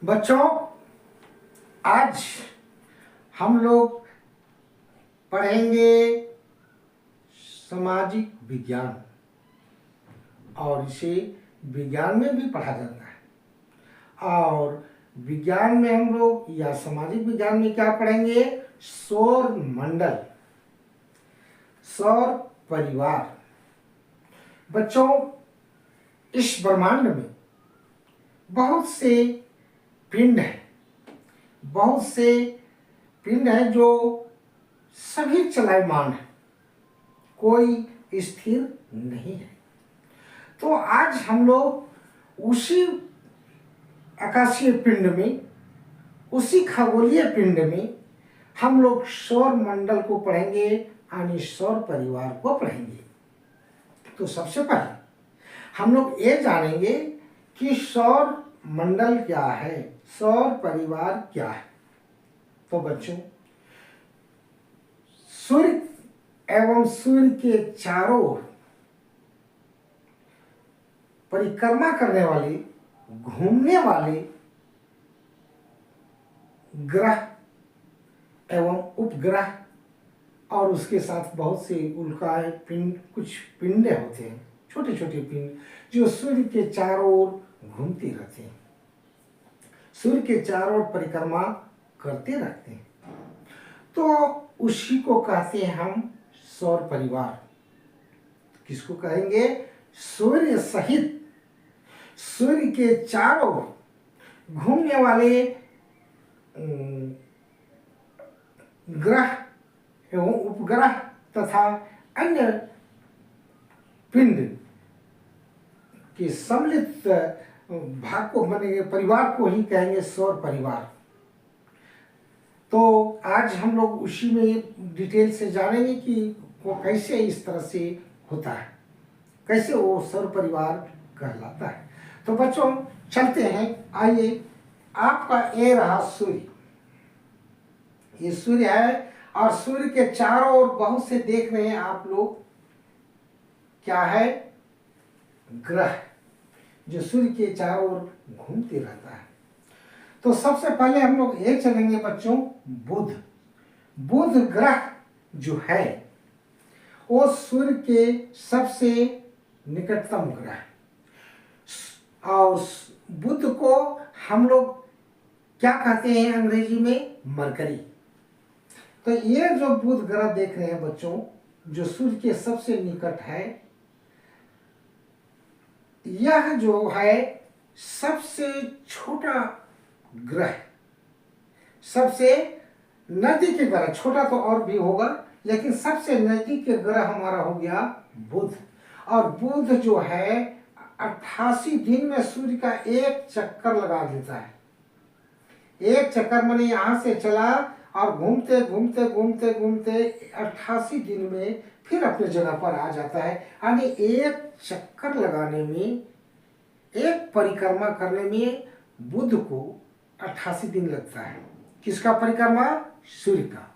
बच्चों, आज हम लोग पढ़ेंगे सामाजिक विज्ञान और इसे विज्ञान में भी पढ़ा जाता है। और विज्ञान में हम लोग या सामाजिक विज्ञान में क्या पढ़ेंगे? सौर मंडल, सौर परिवार। बच्चों, इस ब्रह्मांड में बहुत से पिंड हैं, बहुत से पिंड हैं जो सभी चलायमान हैं, कोई स्थिर नहीं है। तो आज हम लोग उसी आकाशीय पिंड में, उसी खगोलीय पिंड में हम लोग सौर मंडल को पढ़ेंगे, यानी सौर परिवार को पढ़ेंगे। तो सबसे पहले हम लोग ये जानेंगे कि सौर मंडल क्या है, सौर परिवार क्या है। तो बच्चों, सूर्य एवं सूर्य के चारों ओर परिक्रमा करने वाले, घूमने वाले ग्रह एवं उपग्रह और उसके साथ बहुत से उल्काएं, पिंड, कुछ पिंडे होते हैं, छोटे छोटे पिंड जो सूर्य के चारों ओर घूमते रहते हैं, सूर्य के चारों ओर परिक्रमा करते रहते हैं। तो उसी को कहते हैं हम सौर परिवार। किसको कहेंगे? सूर्य सहित सूर्य के चारों ओर घूमने वाले ग्रह एवं उपग्रह तथा अन्य पिंड के सम्मिलित भाग को बनेंगे, परिवार को ही कहेंगे सौर परिवार। तो आज हम लोग उसी में डिटेल से जानेंगे कि वो कैसे इस तरह से होता है, कैसे वो सौर परिवार कहलाता है। तो बच्चों, चलते हैं। आइए, आपका ये रहा सूर्य, ये सूर्य है और सूर्य के चारों ओर बहुत से देख रहे हैं आप लोग, क्या है? ग्रह, जो सूर्य के चारों ओर घूमते रहता है। तो सबसे पहले हम लोग ये चलेंगे बच्चों, बुध। बुध ग्रह जो है वो सूर्य के सबसे निकटतम ग्रह, और बुध को हम लोग क्या कहते हैं अंग्रेजी में? मरकरी। तो ये जो बुध ग्रह देख रहे हैं बच्चों, जो सूर्य के सबसे निकट है, यह जो है सबसे छोटा ग्रह, सबसे नजदीक के ग्रह, छोटा तो और भी होगा लेकिन सबसे नजदीक के ग्रह हमारा हो गया बुध। और बुध जो है 88 दिन में सूर्य का एक चक्कर लगा देता है। एक चक्कर माने यहां से चला और घूमते घूमते घूमते घूमते 88 दिन में फिर अपने जगह पर आ जाता है। यानी एक चक्कर लगाने में, एक परिक्रमा करने में बुध को 88 दिन लगता है। किसका परिक्रमा? सूर्य का।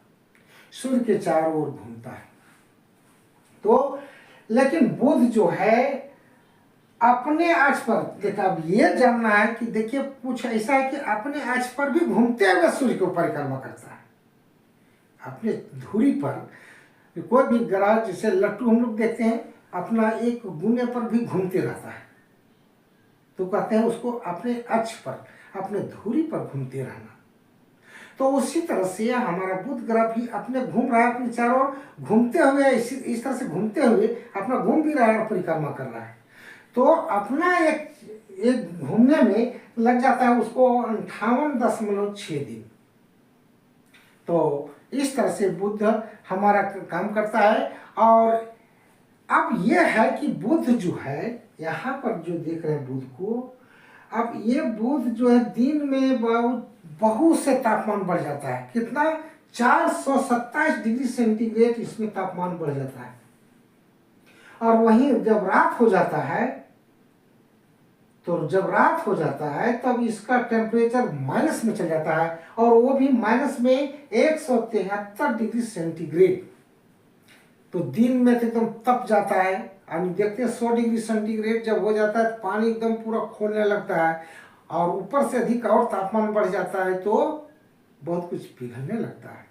सूर्य के चारों ओर घूमता है। तो लेकिन बुध जो है अपने अक्ष पर, देखा, अब ये जानना है कि देखिए कुछ ऐसा है कि अपने अक्ष पर भी घूमते हुए सूर्य को परिक्रमा करता है। अपने धुरी पर कोई भी ग्रह, जैसे लट्टू हम लोग देखते हैं, अपना एक गुने पर भी घूमते रहता है, तो कहते हैं उसको अपने अक्ष पर, अपने धुरी पर घूमते रहना। तो उसी तरह से हमारा बुध ग्रह भी अपने घूम रहा है, अपने चारों ओर घूमते हुए, इस तरह से घूमते हुए अपना घूम भी रहा है और परिक्रमा कर रहा है। तो अपना एक घूमने में लग जाता है उसको 58.6 दिन। तो इस तरह से बुध हमारा काम करता है। और अब यह है कि बुध जो है, यहाँ पर जो देख रहे हैं बुध को, अब ये बुध जो है दिन में बहुत से तापमान बढ़ जाता है। कितना? 427 डिग्री सेंटीग्रेड इसमें तापमान बढ़ जाता है। और वहीं जब रात हो जाता है, तो जब रात हो जाता है तब इसका टेम्परेचर माइनस में चल जाता है, और वो भी माइनस में 173 डिग्री सेंटीग्रेड। तो दिन में तो एकदम तप जाता है। यानी देखते हैं 100 डिग्री सेंटीग्रेड जब हो जाता है तो पानी एकदम पूरा खोलने लगता है, और ऊपर से अधिक और तापमान बढ़ जाता है तो बहुत कुछ पिघलने लगता है।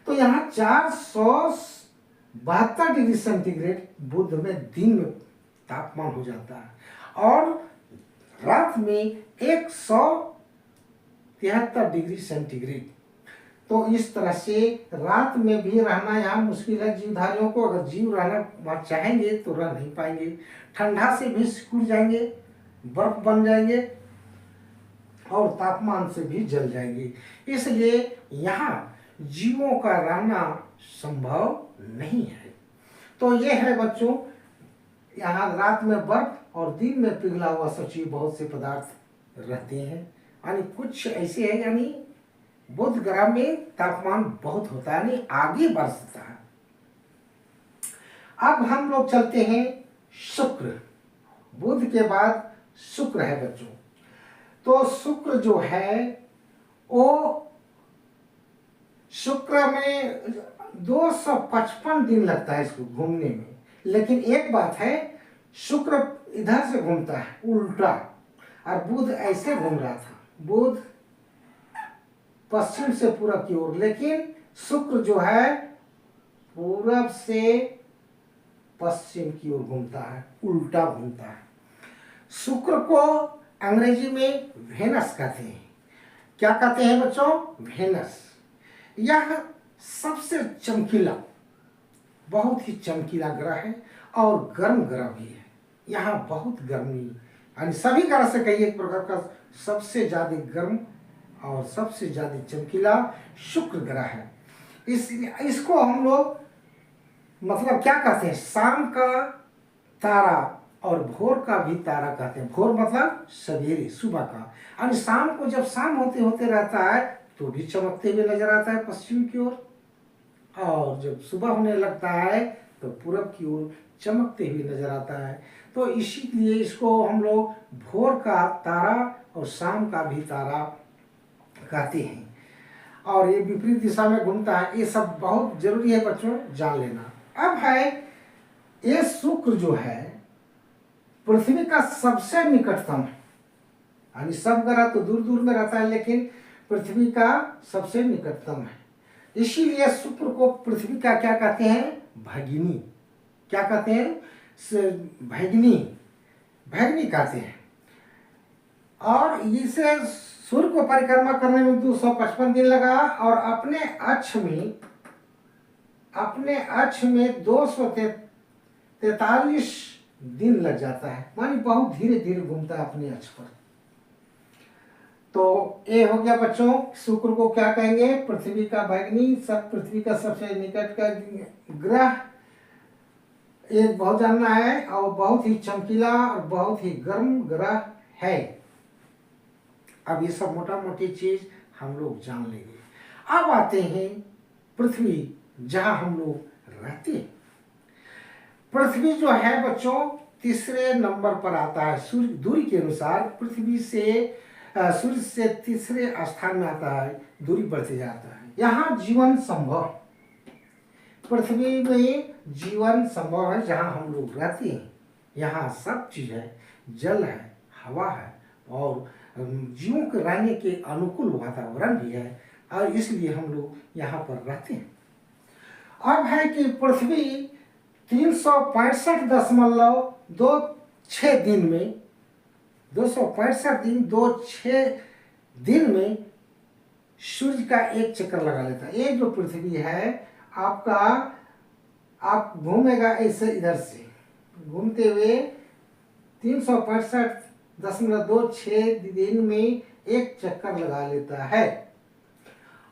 तो यहाँ 472 डिग्री सेंटीग्रेड बुध में दिन में तापमान हो जाता है और रात में 173 डिग्री सेंटीग्रेड। तो इस तरह से रात में भी रहना यहाँ मुश्किल है जीवधारियों को। अगर जीव रहना वहाँ चाहेंगे तो रह नहीं पाएंगे, ठंडा से भी सिकुड़ जाएंगे, बर्फ बन जाएंगे और तापमान से भी जल जाएंगे। इसलिए यहाँ जीवों का रहना संभव नहीं है। तो ये है बच्चों, यहाँ रात में बर्फ और दिन में पिघला हुआ सचिव बहुत से पदार्थ रहते हैं। यानी कुछ ऐसे हैं, यानी बुध ग्रह में तापमान बहुत होता है, यानी आगे बढ़ सकता है। अब हम लोग चलते हैं शुक्र। बुध के बाद शुक्र है बच्चों। तो शुक्र जो है वो शुक्र में 255 दिन लगता है इसको घूमने में। लेकिन एक बात है, शुक्र इधर से घूमता है उल्टा और बुध ऐसे घूम रहा था, बुध पश्चिम से पूरब की ओर, लेकिन शुक्र जो है पूरब से पश्चिम की ओर घूमता है, उल्टा घूमता है। शुक्र को अंग्रेजी में वेनस कहते हैं। क्या कहते हैं बच्चों? वेनस। यह सबसे चमकीला, बहुत ही चमकीला ग्रह है और गर्म ग्रह भी है। यहाँ बहुत गर्मी, यानी सभी ग्रह से कई एक प्रकार का सबसे ज्यादा गर्म और सबसे ज्यादा चमकीला शुक्र ग्रह है। इसको हम लोग मतलब क्या कहते हैं, शाम का तारा और भोर का भी तारा कहते हैं। भोर मतलब सवेरे, सुबह का, यानी शाम को जब शाम होते होते रहता है तो भी चमकते हुए नजर आता है पश्चिम की ओर, और जब सुबह होने लगता है तो पूरब की ओर चमकते हुए नजर आता है। तो इसीलिए इसको हम लोग भोर का तारा और शाम का भी तारा कहते हैं। और ये विपरीत दिशा में घूमता है। ये सब बहुत जरूरी है बच्चों जान लेना। अब है ये शुक्र जो है पृथ्वी का सबसे निकटतम है, यानी सब ग्रह तो दूर दूर में रहता है लेकिन पृथ्वी का सबसे निकटतम है। इसीलिए शुक्र को पृथ्वी का क्या कहते हैं, भगिनी। क्या कहते हैं? भगिनी, भगिनी कहते हैं। और इसे सूर्य को परिक्रमा करने में 255 दिन लगा और अपने अक्ष में 243 दिन लग जाता है, मानी बहुत धीरे धीरे घूमता है अपने अक्ष पर। तो ये हो गया बच्चों, शुक्र को क्या कहेंगे, पृथ्वी का भगिनी, सब पृथ्वी का सबसे निकट का ग्रह, एक बहुत जानना है, और बहुत ही चमकीला और बहुत ही गर्म ग्रह है। अब ये सब मोटा मोटी चीज हम लोग जान लेंगे। अब आते हैं पृथ्वी, जहां हम लोग रहते हैं। पृथ्वी जो है बच्चों तीसरे नंबर पर आता है सूर्य दूरी के अनुसार। पृथ्वी से सूर्य से तीसरे स्थान में आता है, दूरी बढ़ते जाता है। यहाँ जीवन संभव, पृथ्वी में जीवन संभव है जहाँ हम लोग रहते हैं। यहाँ सब चीज है, जल है, हवा है और जीवों के रहने के अनुकूल वातावरण भी है, और इसलिए हम लोग यहाँ पर रहते हैं। अब है कि पृथ्वी 365.26 दिन में 265 दिन में सूर्य का एक चक्कर लगा लेता है। ये जो पृथ्वी है आपका, आप घूमेगा ऐसे इधर से घूमते हुए 365.26 दिन में एक चक्कर लगा लेता है,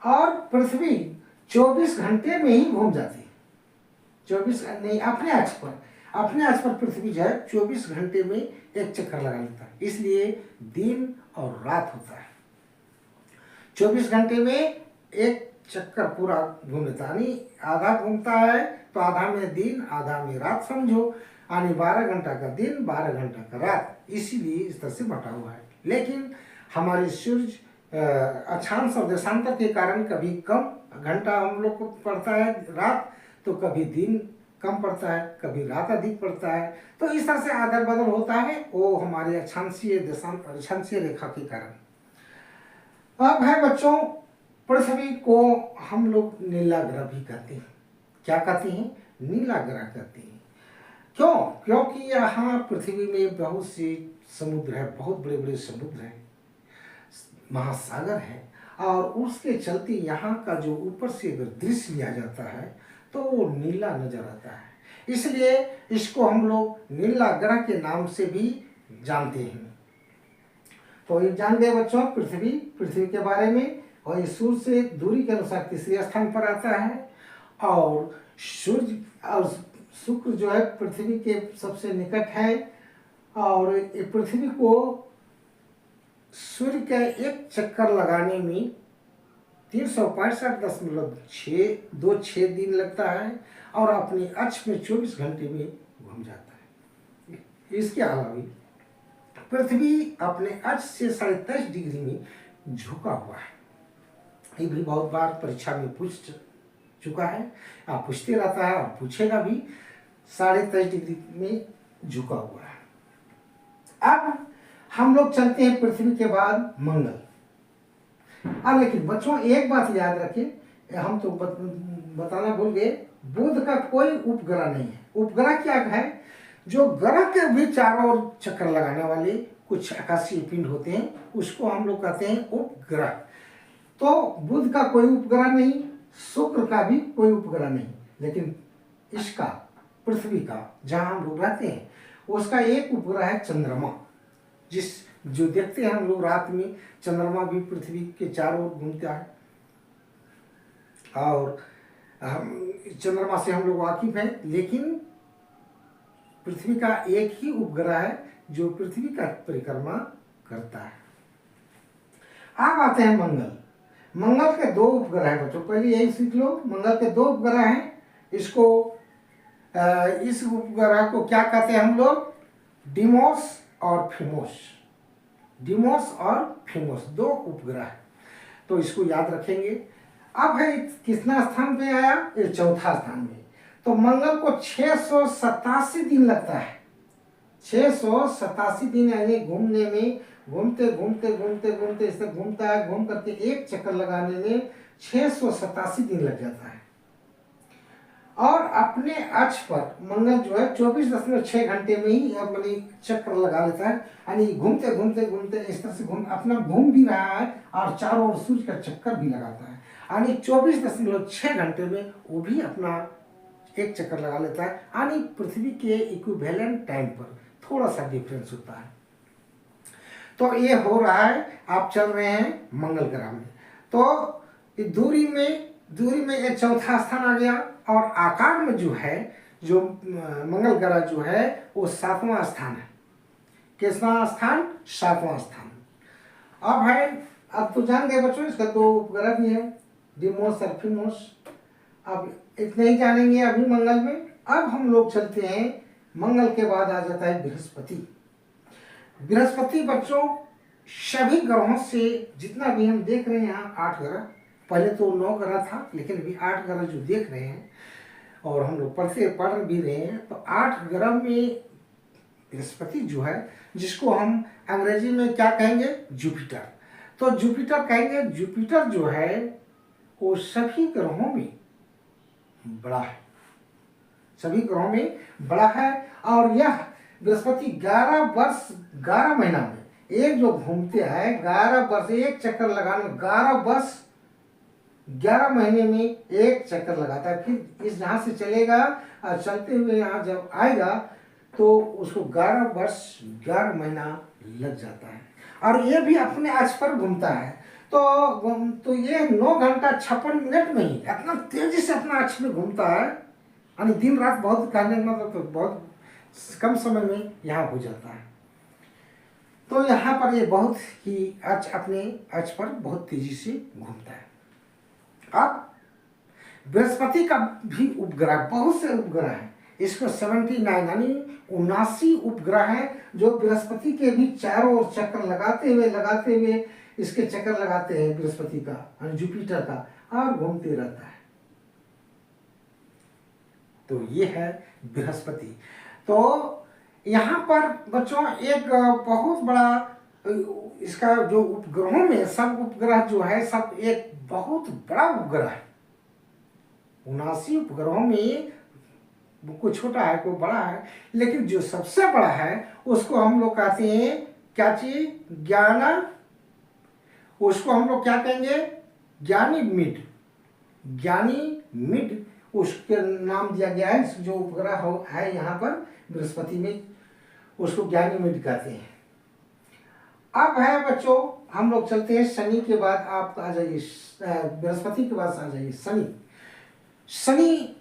और पृथ्वी 24 घंटे में ही घूम जाती है। 24 नहीं, अपने अक्ष पर पृथ्वी जो है 24 घंटे में एक चक्कर लगा लेता है। इसलिए दिन और रात होता है। 24 घंटे में एक चक्कर पूरा घूम लेता है, यानी आधा घूमता है तो आधा में दिन आधा में रात समझो, यानी 12 घंटा का दिन 12 घंटा का रात, इसीलिए इस तरह से बटा हुआ है। लेकिन हमारे सूर्य अक्षांश और देशांतर के कारण कभी कम घंटा हम लोग को पड़ता है रात, तो कभी दिन कम पड़ता है, कभी रात अधिक पड़ता है। तो इस तरह से आदल बदल होता है, वो हमारे अक्षांशीय रेखा के कारण। अब है बच्चों, पृथ्वी को हम लोग नीला ग्रह भी कहते हैं। क्या कहते हैं? नीला ग्रह कहते हैं। क्यों? क्योंकि यहाँ पृथ्वी में बहुत से समुद्र है, बहुत बड़े बड़े समुद्र हैं, महासागर है, और उसके चलते यहाँ का जो ऊपर से अगर दृश्य लिया जाता है तो वो नीला नजर आता है। इसलिए इसको हम लोग नीला ग्रह के नाम से भी जानते हैं। तो ये जान गए बच्चों पृथ्वी के बारे में। और ये सूर्य से दूरी के अनुसार तीसरे स्थान पर आता है, और सूर्य और शुक्र जो है पृथ्वी के सबसे निकट है, और ये पृथ्वी को सूर्य का एक चक्कर लगाने में 365.26 दिन लगता है, और अपनी अक्ष में 24 घंटे में घूम जाता है। इसके अलावा पृथ्वी अपने अक्ष से 23.5 डिग्री में झुका हुआ है। ये भी बहुत बार परीक्षा में पूछ चुका है, आप पूछते रहता है और पूछेगा भी। 23.5 डिग्री में झुका हुआ है। अब हम लोग चलते हैं पृथ्वी के बाद मंगल। अब लेकिन बच्चों एक बात याद रखें, हम तो बताना भूल गए, बुध का कोई उपग्रह नहीं है। उपग्रह क्या है? जो ग्रह के भी चारों ओर चक्कर लगाने वाले कुछ आकाशीय पिंड होते हैं, उसको हम लोग कहते हैं उपग्रह। तो बुध का कोई उपग्रह नहीं, शुक्र का भी कोई उपग्रह नहीं, लेकिन इसका पृथ्वी का जहां हम लोग रहते हैं उसका एक उपग्रह है चंद्रमा, जो देखते हैं हम लोग रात में। चंद्रमा भी पृथ्वी के चारों ओर घूमता है, और चंद्रमा से हम लोग वाकिफ हैं, लेकिन पृथ्वी का एक ही उपग्रह है जो पृथ्वी का परिक्रमा करता है। अब आते हैं मंगल। मंगल के 2 उपग्रह हैं बच्चों, पहले यही सीख लो। मंगल के 2 उपग्रह हैं। इस उपग्रह को क्या कहते हैं हम लोग? डिमोस और फिमोस। डिमोस और फिमोस 2 उपग्रह है, तो इसको याद रखेंगे। अब है कितना स्थान पे आया? ये चौथा स्थान में। तो मंगल को 687 दिन लगता है। 687 दिन यानी घूमने में, घूमते घूमते घूमते घूमते इस तरह घूमता है, घूम करके एक चक्कर लगाने में 687 दिन लग जाता है। और अपने अक्ष पर मंगल जो है 24.6 घंटे में ही अपनी चक्कर लगा लेता है, यानी घूमते घूमते घूमते इस तरह से अपना घूम भी रहा है, और चारों ओर सूर्य का चक्कर भी लगाता है, यानी 24.6 घंटे में वो भी अपना एक चक्कर लगा लेता है। यानी पृथ्वी के इक्विवेलेंट टाइम पर थोड़ा सा डिफरेंस होता है। तो ये हो रहा है, आप चल रहे हैं मंगल ग्रह में। तो दूरी में एक चौथा स्थान आ गया, और आकार में जो है, जो मंगल ग्रह जो है वो 7वां स्थान है। किसवां स्थान? 7वां स्थान। अब है, अब तो जान गए बच्चों इसका 2 उपग्रह भी है, डिमोस और फिमोस। अब इतने ही जानेंगे अभी मंगल में। अब हम लोग चलते हैं, मंगल के बाद आ जाता है बृहस्पति। बृहस्पति बच्चों सभी ग्रहों से, जितना भी हम देख रहे हैं यहाँ 8 ग्रह, पहले तो 9 ग्रह था, लेकिन अभी 8 ग्रह जो देख रहे हैं और हम लोग पढ़ भी रहे हैं, तो 8 ग्रह में बृहस्पति जो है, जिसको हम अंग्रेजी में क्या कहेंगे? जुपिटर। तो जुपिटर कहेंगे। जुपिटर जो है वो सभी ग्रहों में बड़ा है, सभी ग्रहों में बड़ा है। और यह बृहस्पति 11 वर्ष 11 महीना में एक जो घूमते हैं, 11 वर्ष एक चक्कर लगाने, 11 वर्ष 11 महीने में एक चक्कर लगाता है। फिर इस जहाँ से चलेगा और चलते हुए यहाँ जब आएगा तो उसको 11 वर्ष 11 महीना लग जाता है, और ये भी अपने अक्ष पर घूमता है। तो ये 9 घंटा 56 मिनट में ही इतना तेजी से अपना अक्ष में घूमता है, यानी दिन रात बहुत कहने का मतलब तो बहुत कम समय में यहाँ हो जाता है। तो यहाँ पर ये बहुत ही अपने अक्ष पर बहुत तेजी से घूमता है। अब बृहस्पति का भी उपग्रह, बहुत से उपग्रह हैं। इसको 79 यानी 79 उपग्रह हैं जो बृहस्पति के भी चारों ओर चक्कर लगाते हुए इसके चक्कर लगाते हैं बृहस्पति का, यानी जुपिटर का, और घूमते रहता है। तो ये है बृहस्पति। तो यहाँ पर बच्चों एक बहुत बड़ा इसका जो उपग्रहों में सब उपग्रह जो है सब एक बहुत बड़ा उपग्रह है। 79 उपग्रहों में कोई छोटा है कोई बड़ा है, लेकिन जो सबसे बड़ा है उसको हम लोग कहते हैं क्या चीज, ज्ञान। उसको हम लोग क्या कहेंगे, ज्ञानीमिड। ज्ञानीमिड उसके नाम दिया गया है। जो उपग्रह है यहाँ पर बृहस्पति में उसको ज्ञानीमिड कहते हैं। अब है बच्चों हम लोग चलते हैं शनि के बाद, आप आ जाइए बृहस्पति के बाद आ जाइए शनि। शनि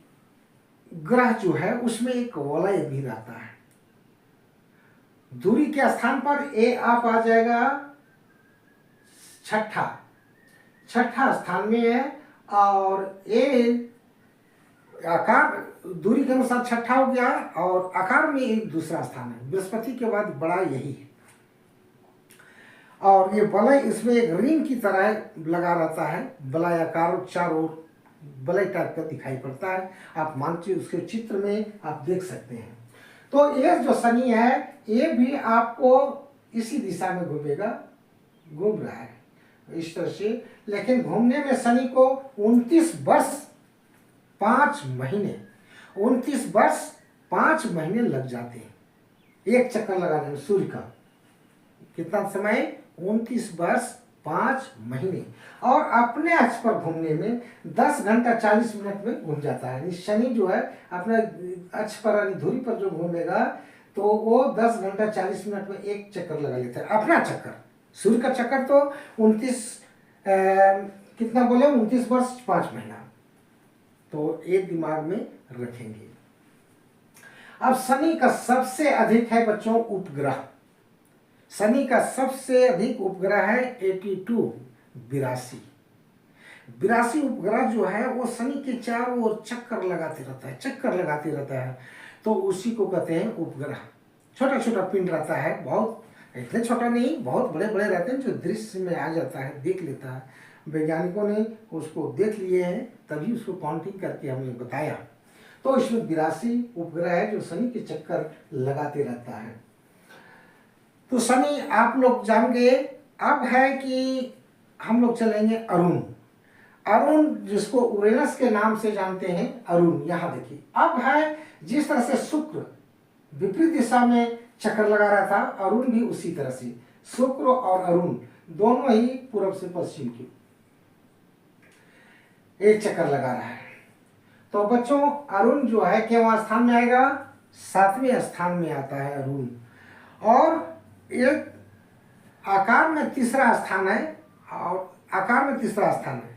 ग्रह जो है उसमें एक वलय भी रहता है। दूरी के स्थान पर ए आप आ जाएगा छठा स्थान में है, और ए आकार दूरी के अनुसार छठा हो गया, और आकार में एक दूसरा स्थान है। बृहस्पति के बाद बड़ा यही है, और ये वलय इसमें एक रिंग की तरह लगा रहता है। वलय आकार चारों ओर वलय टाइप का दिखाई पड़ता है। आप मानचित्र उसके चित्र में आप देख सकते हैं। तो ये जो शनि है ये भी आपको इसी दिशा में घूमेगा, घूम रहा है इस तरह से। लेकिन घूमने में शनि को 29 वर्ष 5 महीने 29 वर्ष 5 महीने लग जाते हैं एक चक्कर लगाने में। सूर्य का कितना समय, 29 वर्ष 5 महीने, और अपने अक्ष पर घूमने में 10 घंटा 40 मिनट में घूम जाता है। शनि जो है अपने अक्ष पर यानी धुरी पर जो घूमेगा तो वो 10 घंटा 40 मिनट में एक चक्कर लगा लेता है अपना चक्कर। सूर्य का चक्कर तो 29 कितना बोले 29 वर्ष 5 महीना, तो एक दिमाग में रखेंगे। अब शनि का सबसे अधिक है बच्चों उपग्रह। शनि का सबसे अधिक उपग्रह है 82 82 उपग्रह जो है वो शनि के चारों ओर चक्कर लगाते रहता है, तो उसी को कहते हैं उपग्रह। छोटा छोटा पिंड रहता है, बहुत इतने छोटा नहीं, बहुत बड़े बड़े रहते हैं, जो दृश्य में आ जाता है, देख लेता है। वैज्ञानिकों ने उसको देख लिए हैं तभी उसको काउंटिंग करके हमें बताया। तो इसमें 82 उपग्रह है जो शनि के चक्कर लगाते रहता है। तो शनि आप लोग जान गए। अब है कि हम लोग चलेंगे अरुण। अरुण जिसको उरेनस के नाम से जानते हैं, अरुण। यहाँ देखिए अब है जिस तरह से शुक्र विपरीत दिशा में चक्कर लगा रहा था, अरुण भी उसी तरह से। शुक्र और अरुण दोनों ही पूर्व से पश्चिम की एक चक्कर लगा रहा है। तो बच्चों अरुण जो है कितवें स्थान में आएगा, 7वें स्थान में आता है अरुण। और एक आकार में तीसरा स्थान है, और आकार में तीसरा स्थान है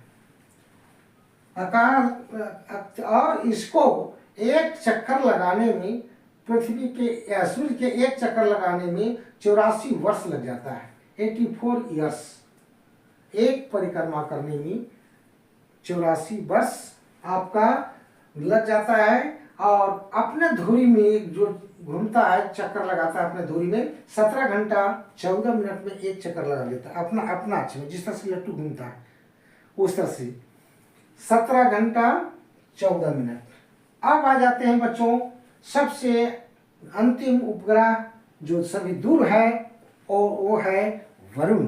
आकार। और इसको एक चक्कर लगाने में पृथ्वी के या सूर्य के एक चक्कर लगाने में 84 वर्ष लग जाता है। 84 ईयर्स एक परिक्रमा करने में 84 वर्ष आपका लग जाता है। और अपने धुरी में जो घूमता है, चक्कर लगाता है अपने धुरी में, 17 घंटा 14 मिनट में एक चक्कर लगा लेता है अपना अक्ष में। जिस तरह से लट्टू घूमता है उस तरह से 17 घंटा 14 मिनट। अब आ जाते हैं बच्चों सबसे अंतिम उपग्रह जो सभी दूर है, वो है वरुण।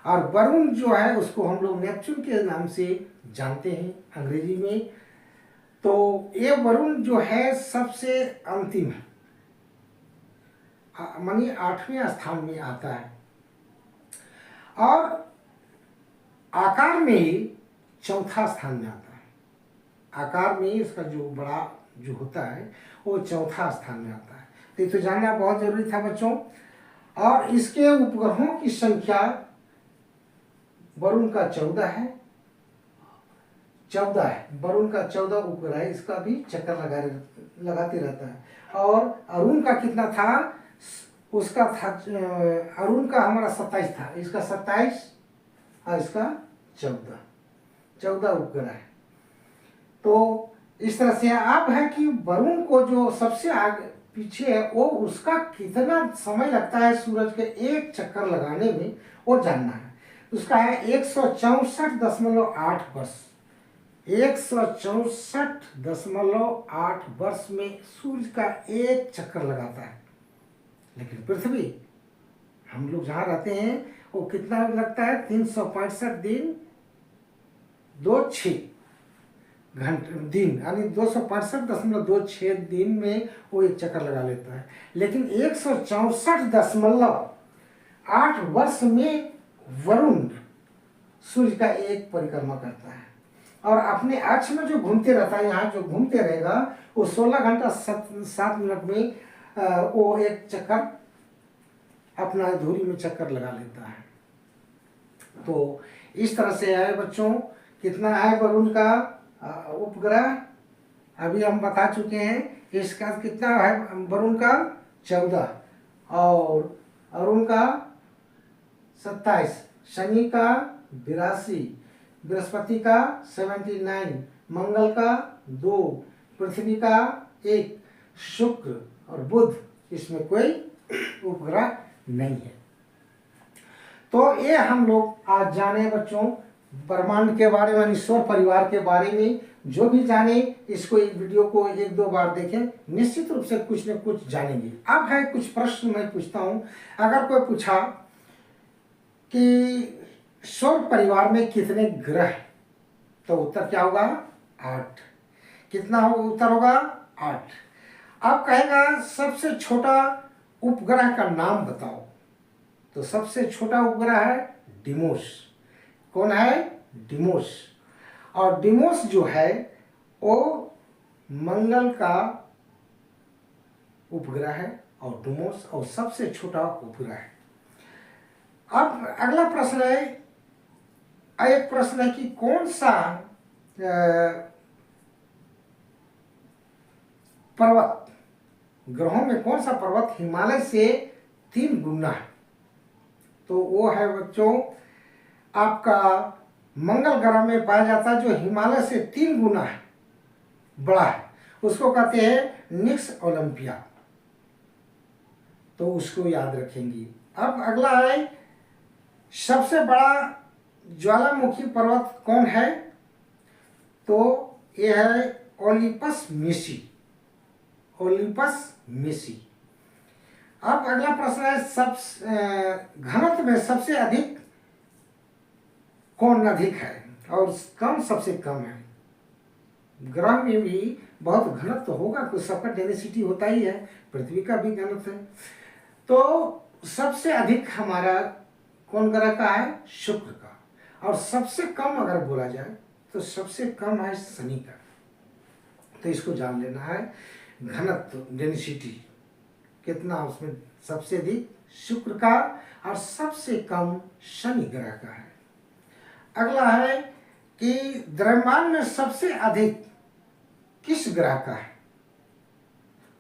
और वरुण जो है उसको हम लोग नेपच्यून के नाम से जानते हैं अंग्रेजी में। तो ये वरुण जो है सबसे अंतिम है, मानी 8वें स्थान में आता है, और आकार में ही चौथा स्थान में आता है। आकार में इसका जो बड़ा जो होता है वो चौथा स्थान में आता है। तो जानना बहुत जरूरी था बच्चों। और इसके उपग्रहों की संख्या वरुण का 14 है, वरुण का 14 उपग्रह है। इसका भी चक्कर लगाते रहता है। और अरुण का कितना था, उसका था अरुण का हमारा 27 था, इसका 27 और इसका 14 उपग्रह है। तो इस तरह से अब है कि वरुण को जो सबसे आगे पीछे है वो उसका कितना समय लगता है सूरज के एक चक्कर लगाने में, वो जानना है। उसका है 164.8 वर्ष 164.8 वर्ष में सूर्य का एक चक्कर लगाता है। लेकिन पृथ्वी, हम लोग जहाँ रहते हैं, वो कितना लगता है? 365 दिन 26 घंटे दिन, यानी 265.26 दिन में वो एक चक्कर लगा लेता है। लेकिन 164.8 वर्ष में वरुण सूर्य का एक परिक्रमा करता है और अपने अक्ष में जो घूमते रहता है, यहाँ जो घूमते रहेगा, वो 16 घंटा 7 मिनट में वो एक चक्कर अपना धुरी में चक्कर लगा लेता है। तो इस तरह से है बच्चों, कितना है वरुण का उपग्रह, अभी हम बता चुके हैं। इसका कितना है वरुण का? 14, और अरुण का 27, शनि का 82, बृहस्पति का 79, मंगल का 2, पृथ्वी का 1, शुक्र और बुध, इसमें कोई उपग्रह नहीं है। तो ये हम लोग आज जाने बच्चों ब्रह्मांड के बारे में, ईश्वर परिवार के बारे में। जो भी जाने, इसको इस वीडियो को 1-2 बार देखें, निश्चित रूप से कुछ न कुछ जानेंगे। अब है कुछ प्रश्न मैं पूछता हूं। अगर कोई पूछा कि सौर परिवार में कितने ग्रह, तो उत्तर क्या होगा? 8। कितना हो उत्तर होगा? 8। अब कहेगा सबसे छोटा उपग्रह का नाम बताओ, तो सबसे छोटा उपग्रह है डिमोस। कौन है? डिमोस। और डिमोस जो है वो मंगल का उपग्रह है, और डिमोस और सबसे छोटा उपग्रह है। अब अगला प्रश्न है, एक प्रश्न है कि कौन सा पर्वत, ग्रहों में कौन सा पर्वत हिमालय से 3 गुना है? तो वो है बच्चों आपका मंगल ग्रह में पाया जाता है, जो हिमालय से 3 गुना है, बड़ा है। उसको कहते हैं निक्स ओलंपिया, तो उसको याद रखेंगी। अब अगला है, सबसे बड़ा ज्वालामुखी पर्वत कौन है? तो यह है ओलिपस मेसी। Olympus Messi. अब अगला प्रश्न है, घनत्व में सबसे अधिक कौन अधिक है और कम सबसे कम है? ग्रह में भी बहुत घनत्व होगा, कुछ सबका डेंसिटी होता ही है, पृथ्वी का भी घनत्व है। तो सबसे अधिक हमारा कौन ग्रह का है? शुक्र का। और सबसे कम अगर बोला जाए तो सबसे कम है शनि का। तो इसको जान लेना है, घनत्व डेंसिटी कितना उसमें सबसे अधिक शुक्र का और सबसे कम शनि ग्रह का है। अगला है कि द्रव्यमान में सबसे अधिक किस ग्रह का है?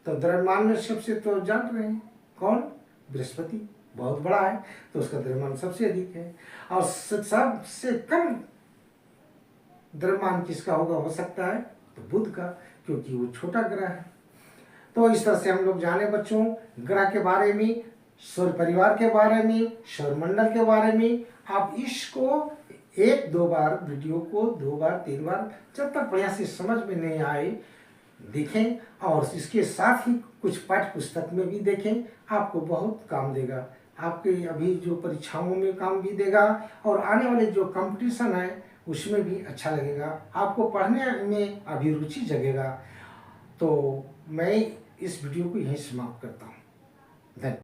तो द्रव्यमान में सबसे, तो जान रहे हैं कौन? बृहस्पति, बहुत बड़ा है, तो उसका द्रव्यमान सबसे अधिक है। और सबसे कम द्रव्यमान किसका होगा, हो सकता है? तो बुध का, क्योंकि वो छोटा ग्रह है। तो इस तरह से हम लोग जाने बच्चों ग्रह के बारे में, सौर परिवार के बारे में, सौरमंडल के बारे में। आप इसको 1-2 बार, वीडियो को 2 बार 3 बार, जब तक बढ़िया से समझ में नहीं आए देखें, और इसके साथ ही कुछ पाठ्य पुस्तक में भी देखें, आपको बहुत काम देगा। आपके अभी जो परीक्षाओं में काम भी देगा, और आने वाले जो कंपटीशन है उसमें भी अच्छा लगेगा, आपको पढ़ने में अभिरुचि जगेगा। तो मैं इस वीडियो को यहीं समाप्त करता हूँ। धन्यवाद।